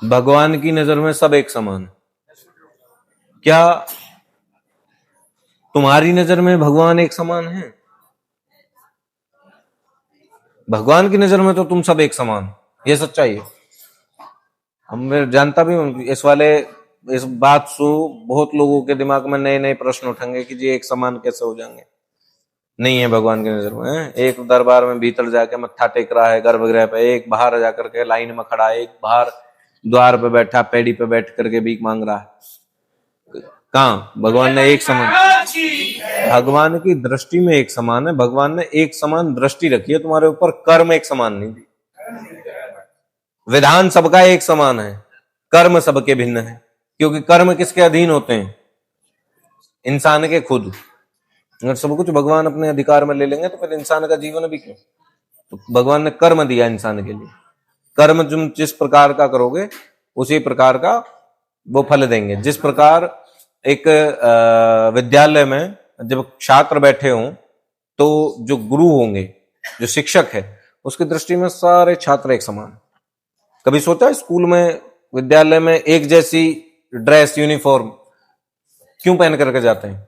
भगवान की नजर में सब एक समान है। क्या तुम्हारी नजर में भगवान एक समान है? भगवान की नजर में तो तुम सब एक समान हो, ये सच्चाई है। मैं जानता भी हूं इस बात से बहुत लोगों के दिमाग में नए नए प्रश्न उठेंगे कि जी एक समान कैसे हो जाएंगे। नहीं है भगवान की नजर में। एक दरबार में भीतर जाके मत्था टेक रहा है गर्भगृह पे, एक बाहर जाकर के लाइन में खड़ा है, एक बाहर द्वार पे बैठा पेड़ी पे बैठ करके भीख मांग रहा है। कहाँ भगवान ने एक समान? भगवान की दृष्टि में एक समान है। भगवान ने एक समान दृष्टि रखी है तुम्हारे ऊपर, कर्म एक समान नहीं दी। विधान सबका एक समान है, कर्म सबके भिन्न है। क्योंकि कर्म किसके अधीन होते हैं? इंसान के खुद। अगर सब कुछ भगवान अपने अधिकार में ले लेंगे तो फिर इंसान का जीवन भी क्यों? तो भगवान ने कर्म दिया इंसान के लिए। कर्म तुम जिस प्रकार का करोगे उसी प्रकार का वो फल देंगे। जिस प्रकार एक विद्यालय में जब छात्र बैठे हों तो जो गुरु होंगे, जो शिक्षक है, उसकी दृष्टि में सारे छात्र एक समान। कभी सोचा स्कूल में, विद्यालय में एक जैसी ड्रेस यूनिफॉर्म क्यों पहन करके जाते हैं?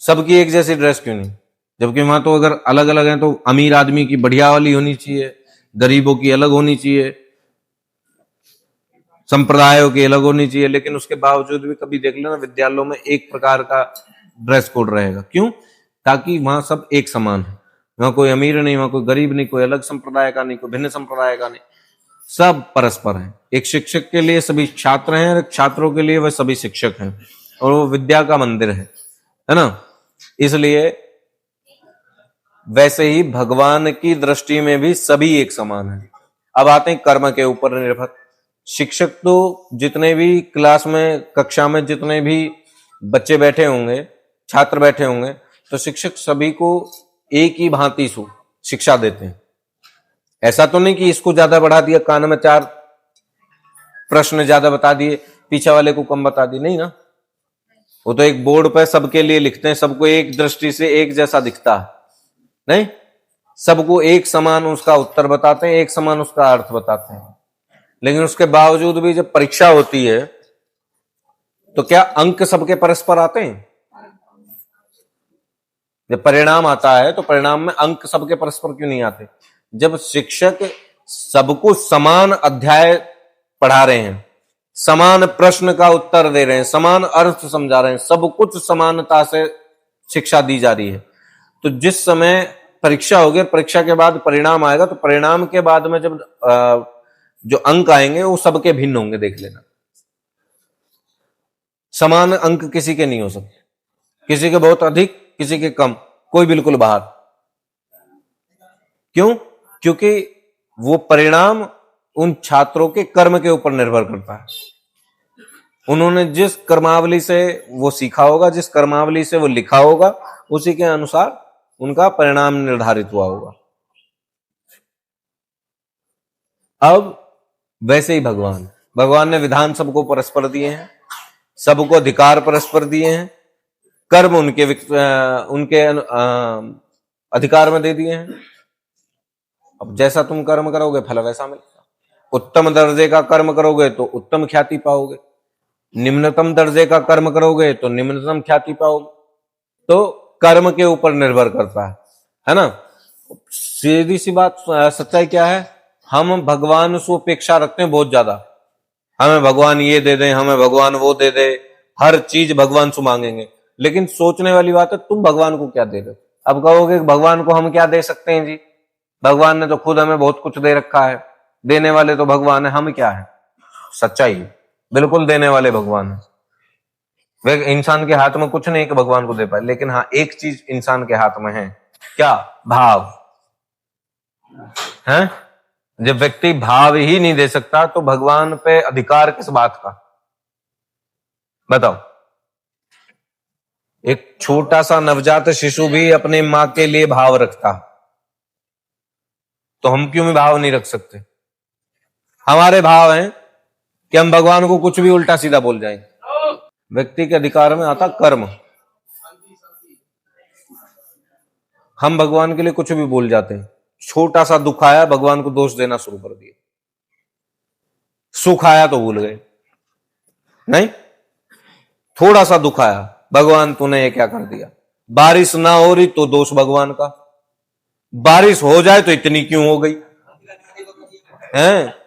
सबकी एक जैसी ड्रेस क्यों नहीं? जबकि वहां तो अगर अलग अलग है तो अमीर आदमी की बढ़िया वाली होनी चाहिए, गरीबों की अलग होनी चाहिए, संप्रदायों की अलग होनी चाहिए। लेकिन उसके बावजूद भी कभी देख लेना विद्यालयों में एक प्रकार का ड्रेस कोड रहेगा। क्यों? ताकि वहां सब एक समान है। वहां कोई अमीर नहीं, वहां कोई गरीब नहीं, कोई अलग संप्रदाय का नहीं, कोई भिन्न संप्रदाय का नहीं, सब परस्पर है। एक शिक्षक के लिए सभी छात्र हैं, छात्रों के लिए वह सभी शिक्षक हैं, और वो विद्या का मंदिर है ना। इसलिए वैसे ही भगवान की दृष्टि में भी सभी एक समान है। अब आते हैं कर्म के ऊपर निर्भर। शिक्षक तो जितने भी क्लास में, कक्षा में जितने भी बच्चे बैठे होंगे, छात्र बैठे होंगे, तो शिक्षक सभी को एक ही भांति से शिक्षा देते हैं। ऐसा तो नहीं कि इसको ज्यादा बढ़ा दिया, कान में 4 प्रश्न ज्यादा बता दिए, पीछे वाले को कम बता दिए, नहीं ना। वो तो एक बोर्ड पर सबके लिए लिखते हैं, सबको एक दृष्टि से एक जैसा दिखता है, नहीं, सबको एक समान उसका उत्तर बताते हैं, एक समान उसका अर्थ बताते हैं। लेकिन उसके बावजूद भी जब परीक्षा होती है तो क्या अंक सबके परस्पर आते हैं? जब परिणाम आता है तो परिणाम में अंक सबके परस्पर क्यों नहीं आते? जब शिक्षक सबको समान अध्याय पढ़ा रहे हैं, समान प्रश्न का उत्तर दे रहे हैं, समान अर्थ समझा रहे हैं, सब कुछ समानता से शिक्षा दी जा रही है, तो जिस समय परीक्षा होगी, परीक्षा के बाद परिणाम आएगा, तो परिणाम के बाद में जब जो अंक आएंगे वो सबके भिन्न होंगे। देख लेना, समान अंक किसी के नहीं हो सकते, किसी के बहुत अधिक, किसी के कम, कोई बिल्कुल बाहर। क्यों? क्योंकि वो परिणाम उन छात्रों के कर्म के ऊपर निर्भर करता है। उन्होंने जिस कर्मावली से वो सीखा होगा, जिस कर्मावली से वो लिखा होगा, उसी के अनुसार उनका परिणाम निर्धारित हुआ होगा। अब वैसे ही भगवान ने विधान सबको परस्पर दिए हैं, सबको अधिकार परस्पर दिए हैं, कर्म उनके अधिकार में दे दिए हैं। अब जैसा तुम कर्म करोगे फल वैसा मिलेगा। उत्तम दर्जे का कर्म करोगे तो उत्तम ख्याति पाओगे, निम्नतम दर्जे का कर्म करोगे तो निम्नतम ख्याति पाओगे। तो कर्म के ऊपर निर्भर करता है ना। सीधी सी बात, सच्चाई क्या है? हम भगवान से अपेक्षा रखते हैं बहुत ज्यादा। हमें भगवान ये दे दे, हमें भगवान वो दे दे, हर चीज भगवान से मांगेंगे। लेकिन सोचने वाली बात है, तुम भगवान को क्या दे रहे हो? अब कहोगे भगवान को हम क्या दे सकते हैं जी, भगवान ने तो खुद हमें बहुत कुछ दे रखा है, देने वाले तो भगवान है, हम क्या है? सच्चाई बिल्कुल देने वाले भगवान है। वे इंसान के हाथ में कुछ नहीं कि भगवान को दे पाए, लेकिन हाँ एक चीज इंसान के हाथ में है, क्या? भाव है। जब व्यक्ति भाव ही नहीं दे सकता तो भगवान पे अधिकार किस बात का? बताओ। एक छोटा सा नवजात शिशु भी अपने मां के लिए भाव रखता, तो हम क्यों भी भाव नहीं रख सकते? हमारे भाव हैं कि हम भगवान को कुछ भी उल्टा सीधा बोल जाएं। व्यक्ति के अधिकार में आता कर्म, हम भगवान के लिए कुछ भी बोल जाते हैं। छोटा सा दुख आया, भगवान को दोष देना शुरू कर दिया। सुख आया तो भूल गए, नहीं, थोड़ा सा दुख आया, भगवान तूने ये क्या कर दिया। बारिश ना हो रही तो दोष भगवान का, बारिश हो जाए तो इतनी क्यों हो गई है।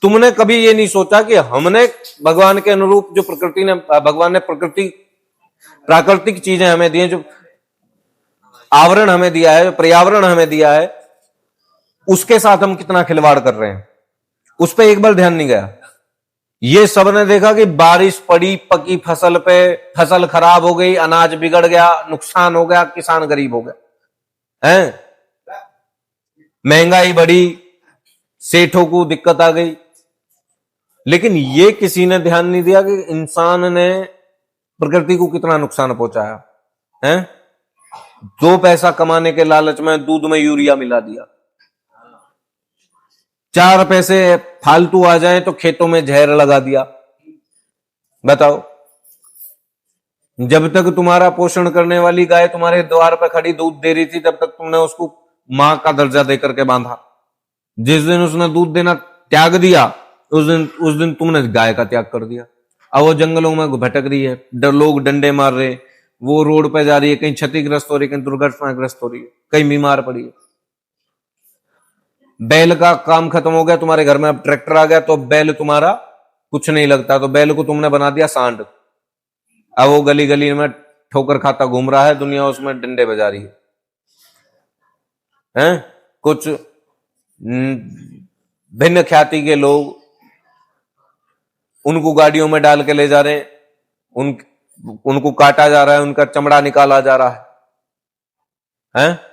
तुमने कभी ये नहीं सोचा कि हमने भगवान के अनुरूप जो प्रकृति ने, भगवान ने प्राकृतिक चीजें हमें दी हैं, जो आवरण हमें दिया है, जो पर्यावरण हमें दिया है, उसके साथ हम कितना खिलवाड़ कर रहे हैं, उस पर एक बार ध्यान नहीं गया। ये सब ने देखा कि बारिश पड़ी, पकी फसल पे फसल खराब हो गई, अनाज बिगड़ गया, नुकसान हो गया, किसान गरीब हो गया है, महंगाई बढ़ी, सेठों को दिक्कत आ गई। लेकिन ये किसी ने ध्यान नहीं दिया कि इंसान ने प्रकृति को कितना नुकसान पहुंचाया है। 2 पैसा कमाने के लालच में दूध में यूरिया मिला दिया, 4 पैसे फालतू आ जाए तो खेतों में जहर लगा दिया। बताओ, जब तक तुम्हारा पोषण करने वाली गाय तुम्हारे द्वार पर खड़ी दूध दे रही थी, तब तक तुमने उसको मां का दर्जा देकर के बांधा। जिस दिन उसने दूध देना त्याग दिया, उस दिन तुमने गाय का त्याग कर दिया। अब वो जंगलों में भटक रही है, लोग डंडे मार रहे, वो रोड पे जा रही है, कहीं क्षतिग्रस्त हो रही है, कहीं दुर्घटनाग्रस्त हो रही है, कहीं बीमार पड़ी है। बैल का काम खत्म हो गया, तुम्हारे घर में अब ट्रैक्टर आ गया, तो बैल तुम्हारा कुछ नहीं लगता, तो बैल को तुमने बना दिया सांड। अब वो गली गली में ठोकर खाता घूम रहा है, दुनिया उसमें डंडे बजा रही है। कुछ भिन्न ख्याति के लोग उनको गाड़ियों में डाल के ले जा रहे हैं, उनको काटा जा रहा है, उनका चमड़ा निकाला जा रहा है।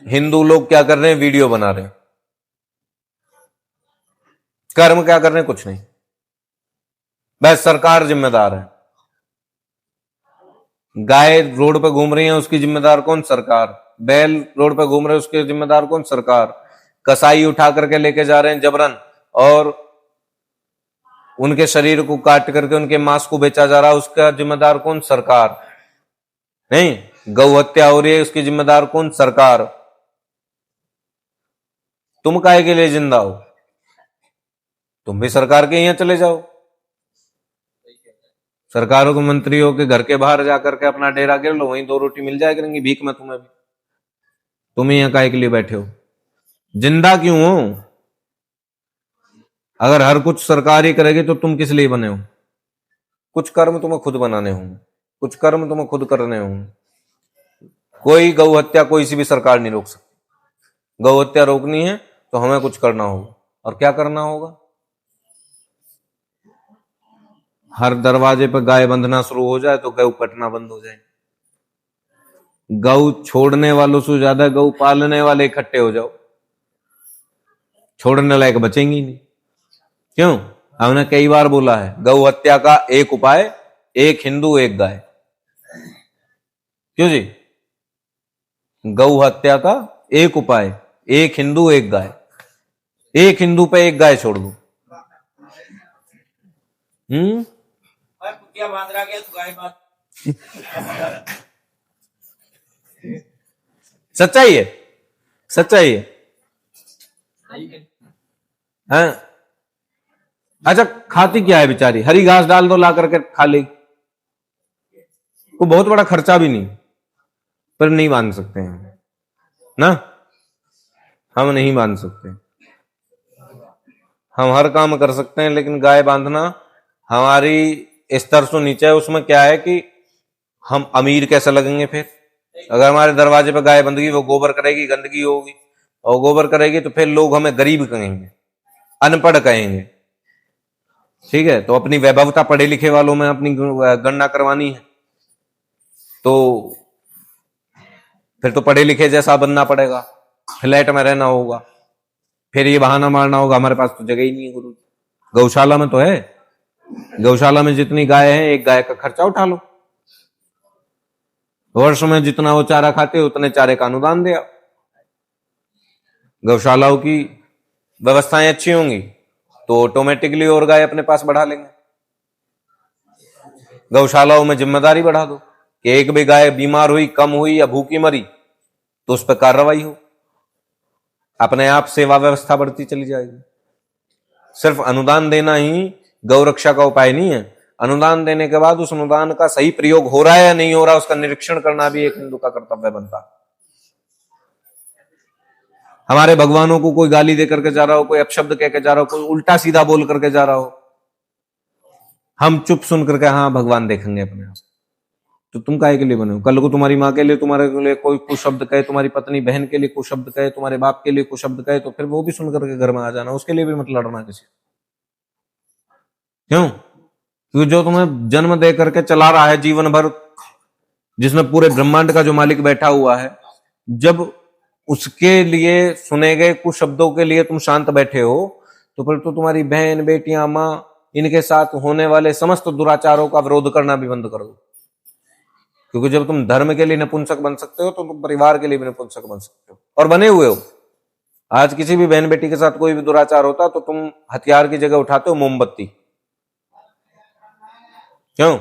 हिंदू लोग क्या कर रहे हैं, वीडियो बना रहे हैं। कर्म क्या कर रहे हैं, कुछ नहीं, बस सरकार जिम्मेदार है। गाय रोड पे घूम रही है, उसकी जिम्मेदार कौन, सरकार। बैल रोड पे घूम रहे हैं, उसके जिम्मेदार कौन, सरकार। कसाई उठा करके लेके जा रहे हैं जबरन, और उनके शरीर को काट करके उनके मांस को बेचा जा रहा है, उसका जिम्मेदार कौन, सरकार। नहीं, गौ हत्या हो रही है, उसकी जिम्मेदार कौन, सरकार। तुम काहे के लिए जिंदा हो, तुम भी सरकार के यहां चले जाओ, सरकारों के मंत्रियों के घर के बाहर जाकर के अपना डेरा गिर लो, वहीं 2 रोटी मिल जाए करेंगी भीख में तुम्हें भी। तुम यहां काहे के लिए बैठे हो, जिंदा क्यों हो। अगर हर कुछ सरकार ही करेगी तो तुम किस लिए बने हो। कुछ कर्म तुम्हें खुद बनाने होंगे, कुछ कर्म तुम्हें खुद करने होंगे। कोई गौ हत्या कोई सी भी सरकार नहीं रोक सकती। गौ हत्या रोकनी है तो हमें कुछ करना होगा, और क्या करना होगा। हर दरवाजे पर गाय बंधना शुरू हो जाए तो गौ कटना बंद हो जाए। गौ छोड़ने वालों से ज्यादा गौ पालने वाले इकट्ठे हो जाओ, छोड़ने लायक बचेंगी नहीं। क्यों, हमने कई बार बोला है, गौ हत्या का एक उपाय, एक हिंदू एक गाय। क्यों जी, गौ हत्या का एक उपाय, एक हिंदू एक गाय। एक हिंदू पे एक गाय छोड़ दो। बांध रहा गया तो गाय सच्चाई है, सच्चाई है। हाँ? अच्छा, खाती क्या है बेचारी, हरी घास डाल दो ला करके खा ले, वो बहुत बड़ा खर्चा भी नहीं, पर नहीं बांध सकते हैं ना, हम नहीं बांध सकते। हम हर काम कर सकते हैं, लेकिन गाय बांधना हमारी स्तर से नीचे है। उसमें क्या है कि हम अमीर कैसे लगेंगे फिर। अगर हमारे दरवाजे पर गाय बंधगी, वो गोबर करेगी, गंदगी होगी, और गोबर करेगी तो फिर लोग हमें गरीब कहेंगे, अनपढ़ कहेंगे। ठीक है, तो अपनी वैभवता पढ़े लिखे वालों में अपनी गणना करवानी है, तो फिर तो पढ़े लिखे जैसा बनना पड़ेगा, फ्लैट में रहना होगा, फिर ये बहाना मारना होगा हमारे पास तो जगह ही नहीं है गुरु। गौशाला में तो है, गौशाला में जितनी गाय है, एक गाय का खर्चा उठा लो, वर्ष में जितना वो चारा खाते उतने चारे का अनुदान दिया। गौशालाओं की व्यवस्थाएं अच्छी होंगी तो ऑटोमेटिकली और गाय अपने पास बढ़ा लेंगे। गौशालाओं में जिम्मेदारी बढ़ा दो कि एक भी गाय बीमार हुई, कम हुई या भूखी मरी तो उस पर कार्रवाई हो। अपने आप सेवा व्यवस्था बढ़ती चली जाएगी। सिर्फ अनुदान देना ही गौ रक्षा का उपाय नहीं है। अनुदान देने के बाद उस अनुदान का सही प्रयोग हो रहा है या नहीं हो रहा, उसका निरीक्षण करना भी एक हिंदू का कर्तव्य बनता है। हमारे भगवानों को कोई गाली दे करके जा रहा हो, कोई अपशब्द कह के जा रहा हो, कोई उल्टा सीधा बोल करके जा रहा हो, हम चुप सुन करके हाँ भगवान देखेंगे अपने आप, तो तुम काहे के लिए बने हो? कल को तुम्हारी माँ के लिए, तुम्हारे लिए कोई कुशब्द कहे, तुम्हारी पत्नी बहन के लिए कुशब्द कहे, तुम्हारे बाप के लिए कुशब्द कहे, तो फिर वो भी सुन करके घर में आ जाना, उसके लिए भी मत लड़ना किसी। क्यों? क्योंकि जो तुम्हें जन्म दे करके चला रहा है जीवन भर, जिसमें पूरे ब्रह्मांड का जो मालिक बैठा हुआ है, जब उसके लिए सुने गए कुछ शब्दों के लिए तुम शांत बैठे हो, तो फिर तो तुम्हारी बहन, बेटियां, मां, इनके साथ होने वाले समस्त दुराचारों का विरोध करना भी बंद कर दो। क्योंकि जब तुम धर्म के लिए नपुंसक बन सकते हो, तो तुम परिवार के लिए भी नपुंसक बन सकते हो, और बने हुए हो। आज किसी भी बहन बेटी के साथ कोई भी दुराचार होता तो तुम हथियार की जगह उठाते हो मोमबत्ती। क्यों?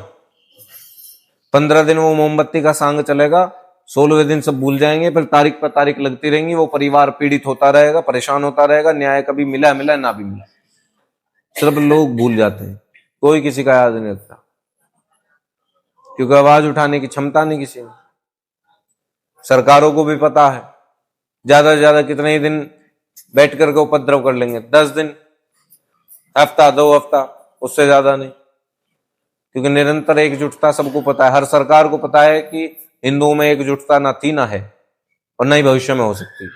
15 दिन वो मोमबत्ती का सांग चलेगा, 16वें दिन सब भूल जाएंगे, फिर तारीख पर तारीख लगती रहेंगी, वो परिवार पीड़ित होता रहेगा, परेशान होता रहेगा, न्याय कभी मिला मिला ना भी मिला, सिर्फ लोग भूल जाते हैं, कोई किसी का याद नहीं रखता, क्योंकि आवाज उठाने की क्षमता नहीं किसी में। सरकारों को भी पता है ज्यादा से ज्यादा कितने ही दिन बैठ करके उपद्रव कर लेंगे, 10 दिन, हफ्ता, 2 हफ्ता, उससे ज्यादा नहीं। क्योंकि निरंतर एकजुटता सबको पता है, हर सरकार को पता है कि हिंदुओं में एकजुटता ना थी ना है, और ना ही भविष्य में हो सकती।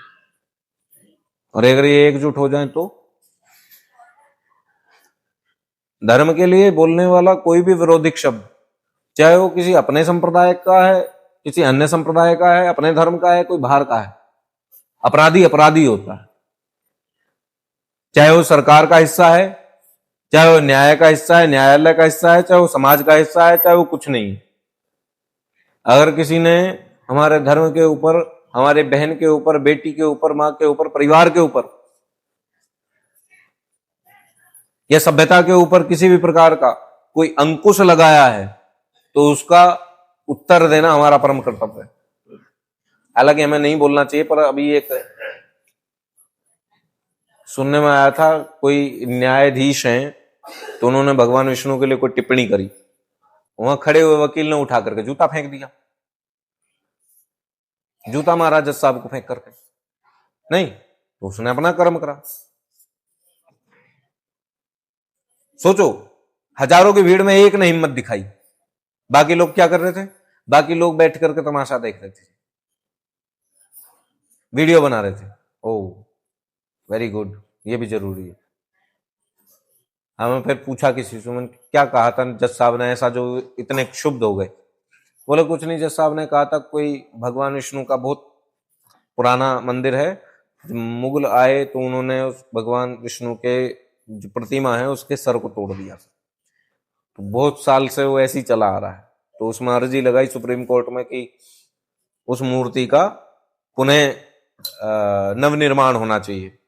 और अगर ये एकजुट हो जाए तो धर्म के लिए बोलने वाला कोई भी विरोधी शब्द, चाहे वो किसी अपने संप्रदाय का है, किसी अन्य संप्रदाय का है, अपने धर्म का है, कोई बाहर का है, अपराधी अपराधी होता है। चाहे वो सरकार का हिस्सा है, चाहे वो न्याय का हिस्सा है, न्यायालय का हिस्सा है, चाहे वो समाज का हिस्सा है, चाहे वो कुछ नहीं है। अगर किसी ने हमारे धर्म के ऊपर, हमारे बहन के ऊपर, बेटी के ऊपर, मां के ऊपर, परिवार के ऊपर या सभ्यता के ऊपर किसी भी प्रकार का कोई अंकुश लगाया है, तो उसका उत्तर देना हमारा परम कर्तव्य है। हालांकि हमें नहीं बोलना चाहिए, पर अभी एक सुनने में आया था, कोई न्यायाधीश हैं, तो उन्होंने भगवान विष्णु के लिए कोई टिप्पणी करी, वहां खड़े हुए वकील ने उठा करके जूता फेंक दिया, जूता मारा जज साहब को फेंक करके। नहीं तो उसने अपना कर्म करा। सोचो, हजारों की भीड़ में एक ने हिम्मत दिखाई, बाकी लोग क्या कर रहे थे? बाकी लोग बैठ करके तमाशा देख रहे थे, वीडियो बना रहे थे। ओह वेरी गुड, ये भी जरूरी है। हमें फिर पूछा किसी से, मैंने क्या कहा था जज साहब ने ऐसा जो इतने क्षुब्ध हो गए? बोले कुछ नहीं, जज साहब ने कहा था कोई भगवान विष्णु का बहुत पुराना मंदिर है, मुगल आए तो उन्होंने उस भगवान विष्णु के जो प्रतिमा है उसके सर को तोड़ दिया, तो बहुत साल से वो ऐसे ही चला आ रहा है, तो उसमें अर्जी लगाई सुप्रीम कोर्ट में कि उस मूर्ति का पुनः नवनिर्माण होना चाहिए।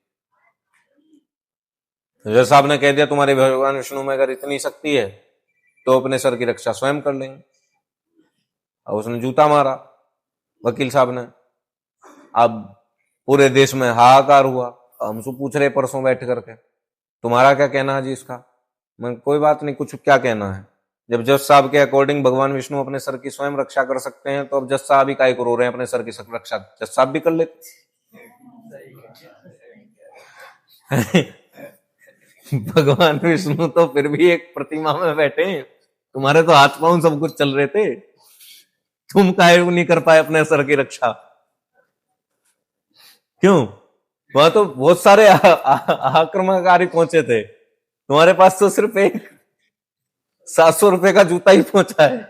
जज साहब ने कह दिया तुम्हारे भगवान विष्णु में अगर इतनी शक्ति है तो अपने सर की रक्षा स्वयं कर लेंगे। और उसने जूता मारा वकील साहब ने। अब पूरे देश में हाहाकार हुआ। हमसे पूछ रहे परसों बैठ करके तुम्हारा क्या कहना है जी इसका? मैं कोई बात नहीं, कुछ क्या कहना है, जब जज साहब के अकॉर्डिंग भगवान विष्णु अपने सर की स्वयं रक्षा कर सकते हैं, तो अब जज साहब ही काहे को रो रहे हैं, अपने सर की रक्षा जज साहब भी कर लेते। भगवान विष्णु तो फिर भी एक प्रतिमा में बैठे हैं, तुम्हारे तो हाथ पांव सब कुछ चल रहे थे, तुम काहे नहीं कर पाए अपने सर की रक्षा? क्यों? वहां तो बहुत सारे आक्रमणकारी पहुंचे थे, तुम्हारे पास तो सिर्फ एक 700 रुपए का जूता ही पहुंचा है।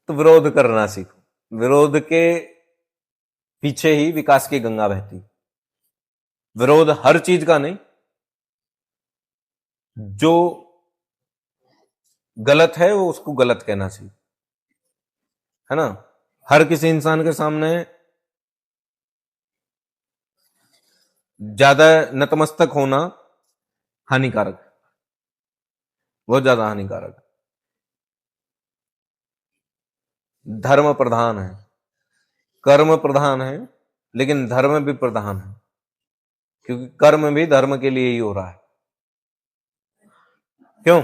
तो विरोध करना सीखो, विरोध के पीछे ही विकास की गंगा बहती। विरोध हर चीज का नहीं, जो गलत है वो उसको गलत कहना चाहिए, है ना। हर किसी इंसान के सामने ज्यादा नतमस्तक होना हानिकारक है, बहुत ज्यादा हानिकारक है। धर्म प्रधान है, कर्म प्रधान है, लेकिन धर्म भी प्रधान है, क्योंकि कर्म भी धर्म के लिए ही हो रहा है। क्यों?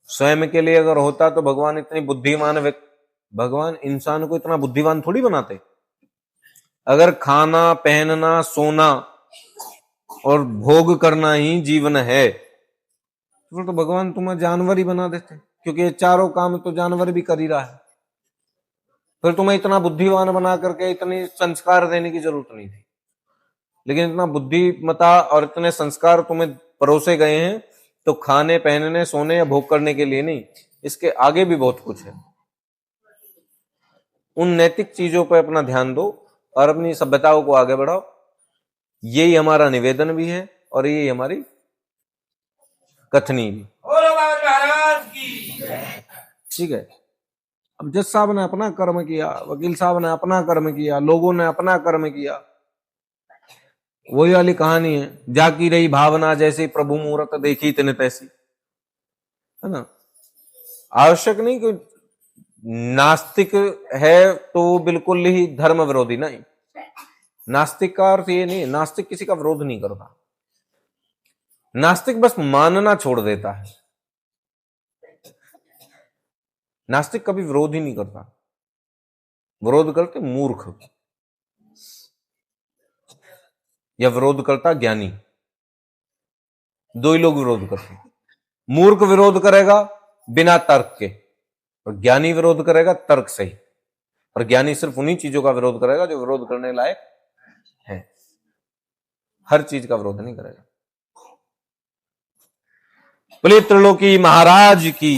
स्वयं के लिए अगर होता तो भगवान इतनी बुद्धिमान भगवान इंसान को इतना बुद्धिमान थोड़ी बनाते। अगर खाना पहनना सोना और भोग करना ही जीवन है तो भगवान तुम्हें जानवर ही बना देते, क्योंकि ये चारों काम तो जानवर भी कर ही रहा है। फिर तुम्हें इतना बुद्धिमान बना करके इतनी संस्कार देने की जरूरत नहीं थी। लेकिन इतना बुद्धिमता और इतने संस्कार तुम्हें परोसे गए हैं तो खाने पहनने सोने या भोग करने के लिए नहीं, इसके आगे भी बहुत कुछ है। उन नैतिक चीजों पर अपना ध्यान दो और अपनी सभ्यताओं को आगे बढ़ाओ। यही हमारा निवेदन भी है और यही हमारी कथनी भी। ठीक है। अब जज साहब ने अपना कर्म किया, वकील साहब ने अपना कर्म किया, लोगों ने अपना कर्म किया, वही वाली कहानी है, जाकी रही भावना जैसे प्रभु मुहूर्त देखी इतने तैसी, है ना। आवश्यक नहीं कि नास्तिक है तो बिल्कुल ही धर्म विरोधी, नहीं। नास्तिक का अर्थ ये नहीं, नास्तिक किसी का विरोध नहीं करता, नास्तिक बस मानना छोड़ देता है। नास्तिक कभी विरोध ही नहीं करता, विरोध करते मूर्ख या विरोध करता ज्ञानी, दो ही लोग विरोध करते। मूर्ख विरोध करेगा बिना तर्क के और ज्ञानी विरोध करेगा तर्क से ही। और ज्ञानी सिर्फ उन्हीं चीजों का विरोध करेगा जो विरोध करने लायक है, हर चीज का विरोध नहीं करेगा। बोलिए त्रिलोकी महाराज की।